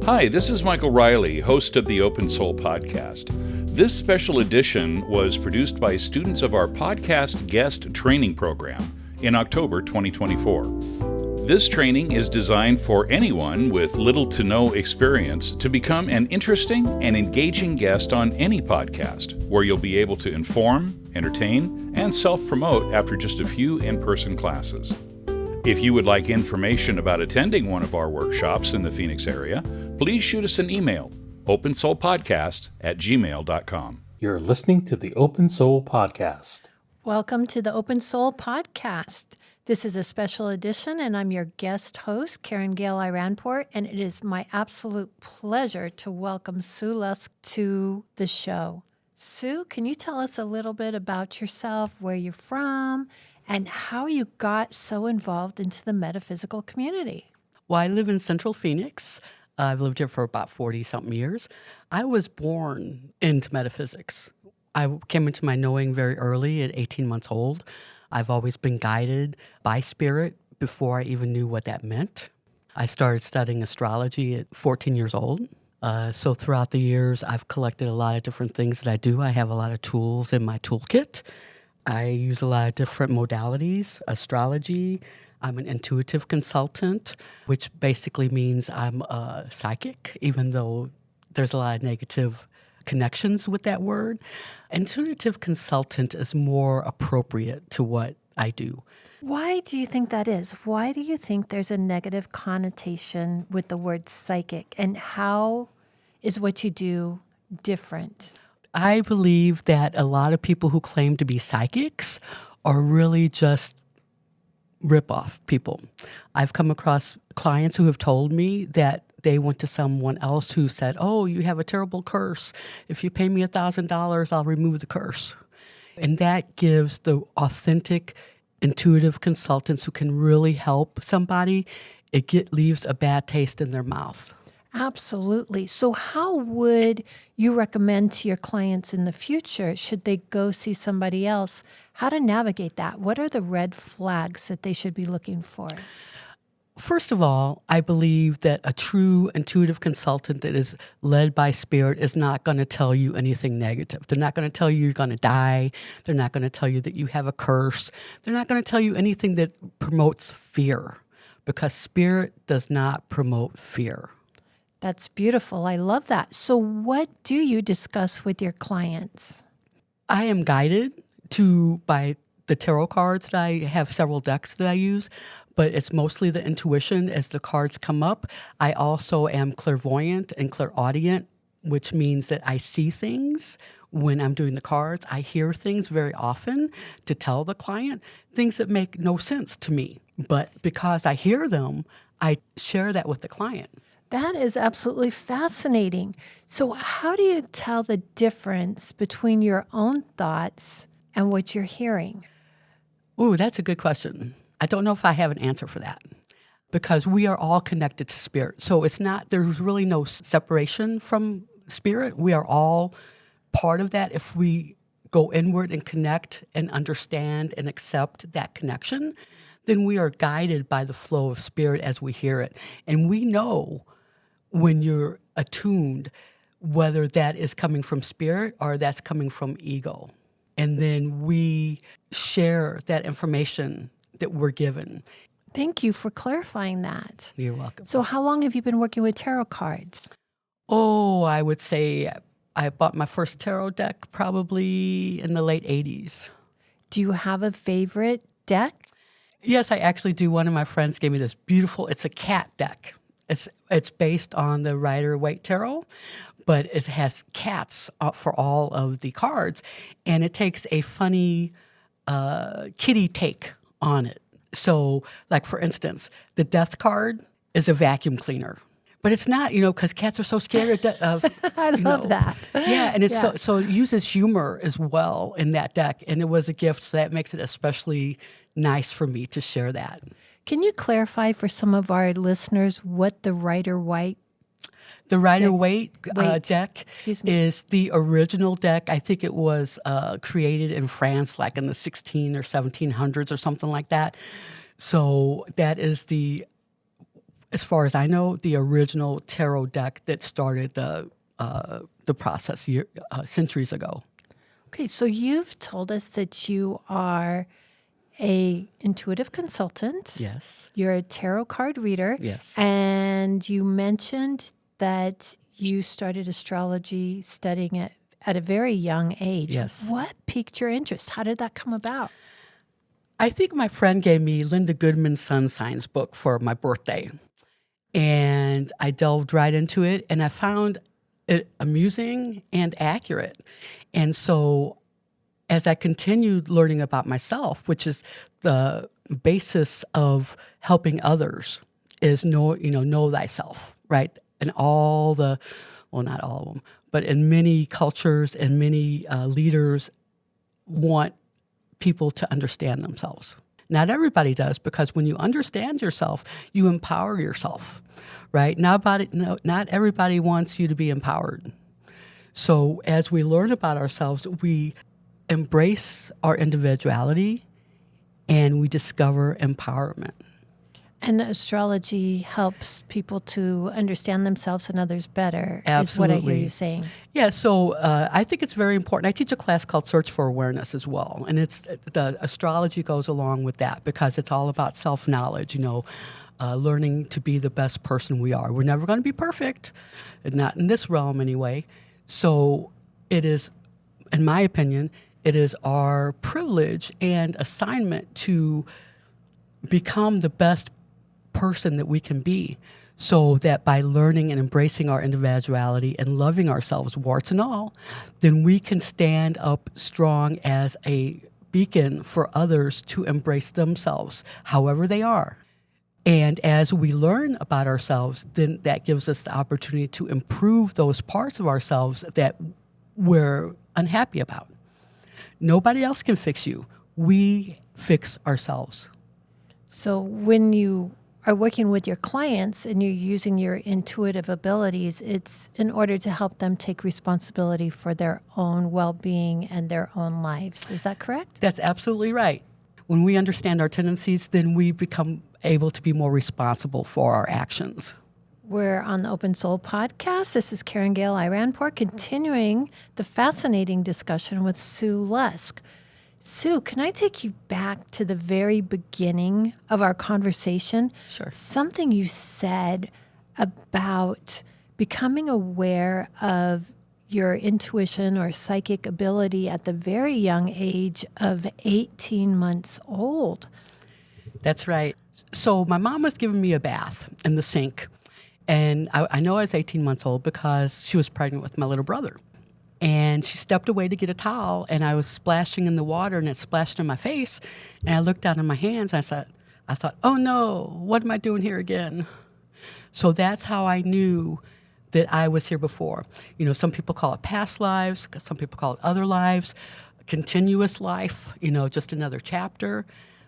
Hi, this is Michael Riley, host of the Open Soul Podcast. This special edition was produced by students of our podcast guest training program in October 2024. This training is designed for anyone with little to no experience to become an interesting and engaging guest on any podcast, where you'll be able to inform, entertain, and self-promote after just a few in-person classes. If you would like information about attending one of our workshops in the Phoenix area, please shoot us an email, opensoulpodcast@gmail.com. You're listening to the Open Soul Podcast. Welcome to the Open Soul Podcast. This is a special edition, and I'm your guest host, Karen Gail Iranpour, and it is my absolute pleasure to welcome Sue Lusk to the show. Sue, can you tell us a little bit about yourself, where you're from, and how you got so involved into the metaphysical community? Well, I live in Central Phoenix. I've lived here for about 40-something years. I was born into metaphysics. I came into my knowing very early at 18 months old. I've always been guided by spirit before I even knew what that meant. I started studying astrology at 14 years old. So throughout the years, I've collected a lot of different things that I do. I have a lot of tools in my toolkit. I use a lot of different modalities, astrology. I'm an intuitive consultant, which basically means I'm a psychic, even though there's a lot of negative connections with that word. Intuitive consultant is more appropriate to what I do. Why do you think that is? Why do you think there's a negative connotation with the word psychic? And how is what you do different? I believe that a lot of people who claim to be psychics are really just rip-off people. I've come across clients who have told me that they went to someone else who said, "Oh, you have a terrible curse. If you pay me $1,000, I'll remove the curse." And that gives the authentic, intuitive consultants who can really help somebody, leaves a bad taste in their mouth. Absolutely. So how would you recommend to your clients in the future, should they go see somebody else, how to navigate that? What are the red flags that they should be looking for? First of all, I believe that a true intuitive consultant that is led by spirit is not going to tell you anything negative. They're not going to tell you you're going to die. They're not going to tell you that you have a curse. They're not going to tell you anything that promotes fear, because spirit does not promote fear. That's beautiful. I love that. So what do you discuss with your clients? I am guided by the tarot cards. That I have several decks that I use, but it's mostly the intuition as the cards come up. I also am clairvoyant and clairaudient, which means that I see things when I'm doing the cards. I hear things very often to tell the client things that make no sense to me. But because I hear them, I share that with the client. That is absolutely fascinating. So how do you tell the difference between your own thoughts and what you're hearing? Ooh, that's a good question. I don't know if I have an answer for that, because we are all connected to spirit. So there's really no separation from spirit. We are all part of that. If we go inward and connect and understand and accept that connection, then we are guided by the flow of spirit as we hear it. And we know when you're attuned, whether that is coming from spirit or that's coming from ego. And then we share that information that we're given. Thank you for clarifying that. You're welcome. So how long have you been working with tarot cards? Oh, I would say I bought my first tarot deck probably in the late 80s. Do you have a favorite deck? Yes, I actually do. One of my friends gave me this beautiful, it's a cat deck. It's based on the Rider-Waite Tarot, but it has cats for all of the cards, and it takes a funny kitty take on it. So, like for instance, the death card is a vacuum cleaner, but it's not, because cats are so scared of. I love that. Yeah, and it's so it uses humor as well in that deck, and it was a gift, so that makes it especially nice for me to share that. Can you clarify for some of our listeners what the Rider-Waite The Rider-Waite deck is the original deck. I think it was created in France like in the 16 or 1700s or something like that. So that is as far as I know, the original tarot deck that started the process centuries ago. Okay, so you've told us that you are a intuitive consultant. Yes. You're a tarot card reader. Yes. And you mentioned that you started astrology studying it at a very young age. Yes. What piqued your interest? How did that come about? I think my friend gave me Linda Goodman's Sun Signs book for my birthday. And I delved right into it, and I found it amusing and accurate. And so as I continued learning about myself, which is the basis of helping others, is know thyself, right? And all the, well, not all of them, but in many cultures and many leaders want people to understand themselves. Not everybody does, because when you understand yourself, you empower yourself, right? Not everybody wants you to be empowered. So as we learn about ourselves, we embrace our individuality and we discover empowerment. And astrology helps people to understand themselves and others better, Absolutely. is what I hear you saying. Yeah, so I think it's very important. I teach a class called Search for Awareness as well, and it's the astrology goes along with that because it's all about self-knowledge, learning to be the best person we are. We're never going to be perfect, not in this realm anyway. So it is, in my opinion, it is our privilege and assignment to become the best person that we can be, so that by learning and embracing our individuality and loving ourselves, warts and all, then we can stand up strong as a beacon for others to embrace themselves, however they are. And as we learn about ourselves, then that gives us the opportunity to improve those parts of ourselves that we're unhappy about. Nobody else can fix you. We fix ourselves. So when you are working with your clients and you're using your intuitive abilities, it's in order to help them take responsibility for their own well-being and their own lives. Is that correct? That's absolutely right. When we understand our tendencies, then we become able to be more responsible for our actions. We're on the Open Soul podcast. This is Karen Gail Iranpour, continuing the fascinating discussion with Sue Lusk. Sue, can I take you back to the very beginning of our conversation? Sure. Something you said about becoming aware of your intuition or psychic ability at the very young age of 18 months old. That's right. So my mom was giving me a bath in the sink. And I know I was 18 months old because she was pregnant with my little brother. And she stepped away to get a towel, and I was splashing in the water, and it splashed in my face. And I looked down at my hands, and I thought, oh no, what am I doing here again? So that's how I knew that I was here before. Some people call it past lives, some people call it other lives, continuous life, just another chapter.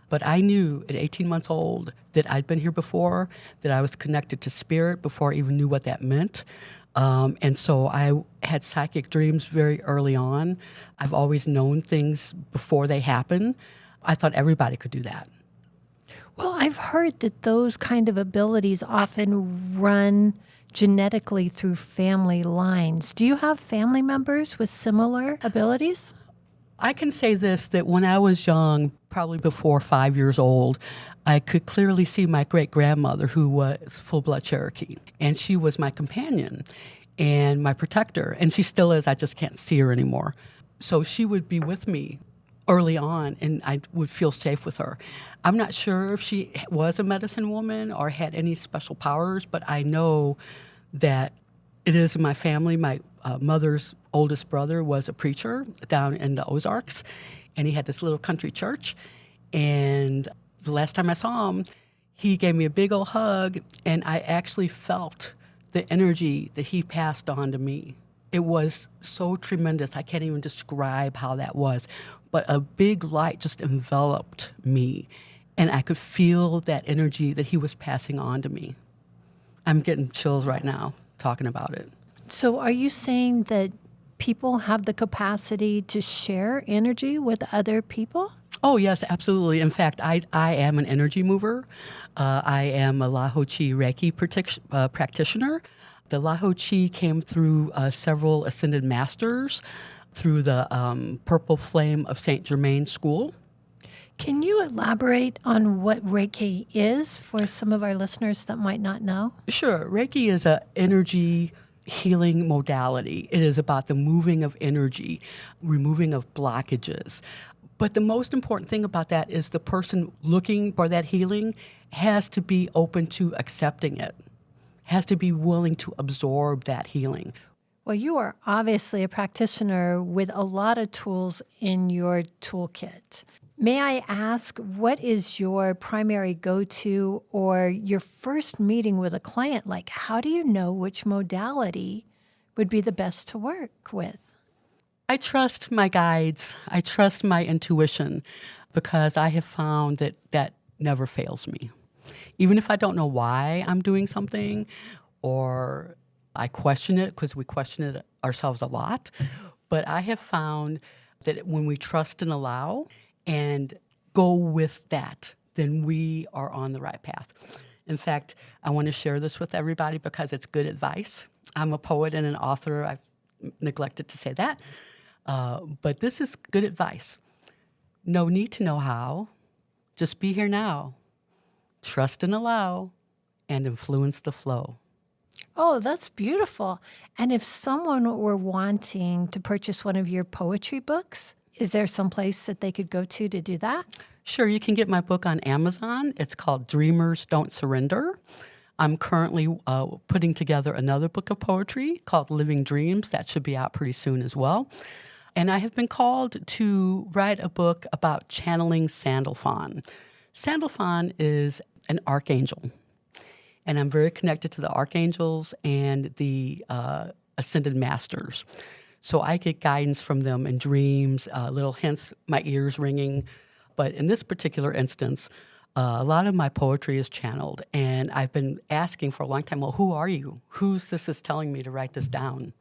But I knew at 18 months old that I'd been here before, that I was connected to spirit before I even knew what that meant. And so I had psychic dreams very early on. I've always known things before they happen. I thought everybody could do that. Well, I've heard that those kind of abilities often run genetically through family lines. Do you have family members with similar abilities? I can say this, that when I was young, probably before 5 years old, I could clearly see my great-grandmother, who was full-blood Cherokee, and she was my companion and my protector, and she still is. I just can't see her anymore. So she would be with me early on, and I would feel safe with her. I'm not sure if she was a medicine woman or had any special powers, but I know that it is in my family. My mother's oldest brother was a preacher down in the Ozarks, and he had this little country church. And the last time I saw him, he gave me a big old hug, and I actually felt the energy that he passed on to me. It was so tremendous. I can't even describe how that was. But a big light just enveloped me, and I could feel that energy that he was passing on to me. I'm getting chills right now talking about it. So are you saying that people have the capacity to share energy with other people? Oh, yes, absolutely. In fact, I am an energy mover. I am a Laho-Chi Reiki practitioner. The Laho-Chi came through several ascended masters through the Purple Flame of Saint Germain School. Can you elaborate on what Reiki is for some of our listeners that might not know? Sure. Reiki is an energy healing modality. It is about the moving of energy, removing of blockages. But the most important thing about that is the person looking for that healing has to be open to accepting it, has to be willing to absorb that healing. Well, you are obviously a practitioner with a lot of tools in your toolkit. May I ask, what is your primary go-to or your first meeting with a client like? How do you know which modality would be the best to work with? I trust my guides. I trust my intuition because I have found that that never fails me. Even if I don't know why I'm doing something or I question it, because we question it ourselves a lot, but I have found that when we trust and allow and go with that, then we are on the right path. In fact, I want to share this with everybody because it's good advice. I'm a poet and an author. I've neglected to say that. But this is good advice. No need to know how. Just be here now. Trust and allow and influence the flow. Oh, that's beautiful. And if someone were wanting to purchase one of your poetry books, is there some place that they could go to do that? Sure, you can get my book on Amazon. It's called Dreamers Don't Surrender. I'm currently putting together another book of poetry called Living Dreams. That should be out pretty soon as well. And I have been called to write a book about channeling Sandalphon. Sandalphon is an archangel, and I'm very connected to the archangels and the ascended masters. So I get guidance from them in dreams, little hints, my ears ringing. But in this particular instance, a lot of my poetry is channeled, and I've been asking for a long time, well, who are you? Who's this is telling me to write this down?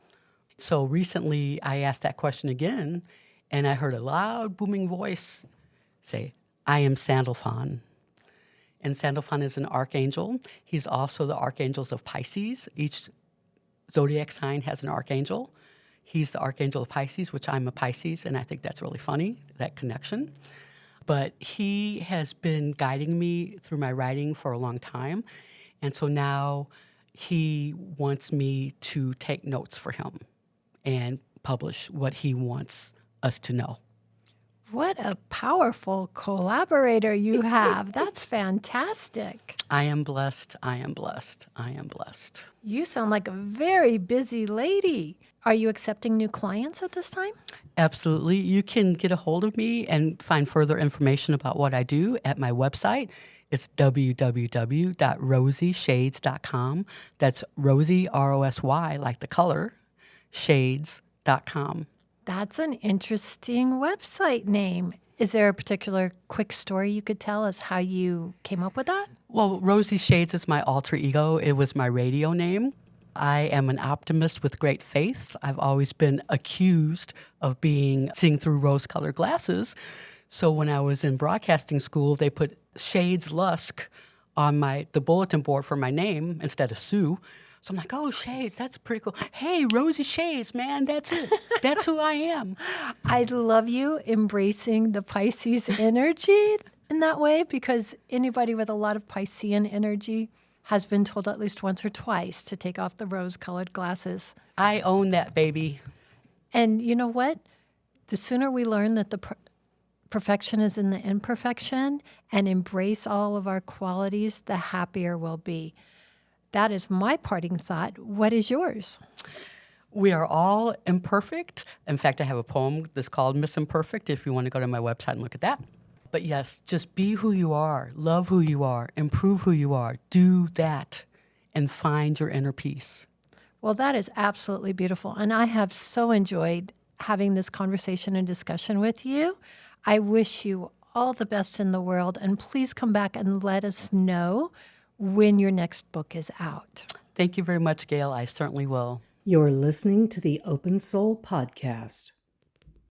So recently I asked that question again, and I heard a loud, booming voice say, I am Sandalphon. And Sandalphon is an archangel. He's also the archangels of Pisces. Each zodiac sign has an archangel. He's the archangel of Pisces, which I'm a Pisces, and I think that's really funny, that connection. But he has been guiding me through my writing for a long time. And so now he wants me to take notes for him and publish what he wants us to know. What a powerful collaborator you have. That's fantastic. I am blessed. I am blessed. I am blessed. You sound like a very busy lady. Are you accepting new clients at this time? Absolutely. You can get a hold of me and find further information about what I do at my website. It's www.rosieshades.com. That's Rosie, R-O-S-Y, like the color, shades.com. That's an interesting website name. Is there a particular quick story you could tell us how you came up with that? Well, Rosie Shades is my alter ego. It was my radio name. I am an optimist with great faith. I've always been accused of seeing through rose-colored glasses. So when I was in broadcasting school, they put Shades Lusk on the bulletin board for my name instead of Sue. So I'm like, oh, Shades, that's pretty cool. Hey, Rosie Shades, man, that's it. That's who I am. I love you embracing the Pisces energy in that way, because anybody with a lot of Piscean energy has been told at least once or twice to take off the rose-colored glasses. I own that, baby. And you know what? The sooner we learn that the perfection is in the imperfection and embrace all of our qualities, the happier we'll be. That is my parting thought. What is yours? We are all imperfect. In fact, I have a poem that's called Miss Imperfect, if you want to go to my website and look at that. But yes, just be who you are, love who you are, improve who you are, do that, and find your inner peace. Well, that is absolutely beautiful. And I have so enjoyed having this conversation and discussion with you. I wish you all the best in the world. And please come back and let us know when your next book is out. Thank you very much, Gail. I certainly will. You're listening to the Open Soul Podcast.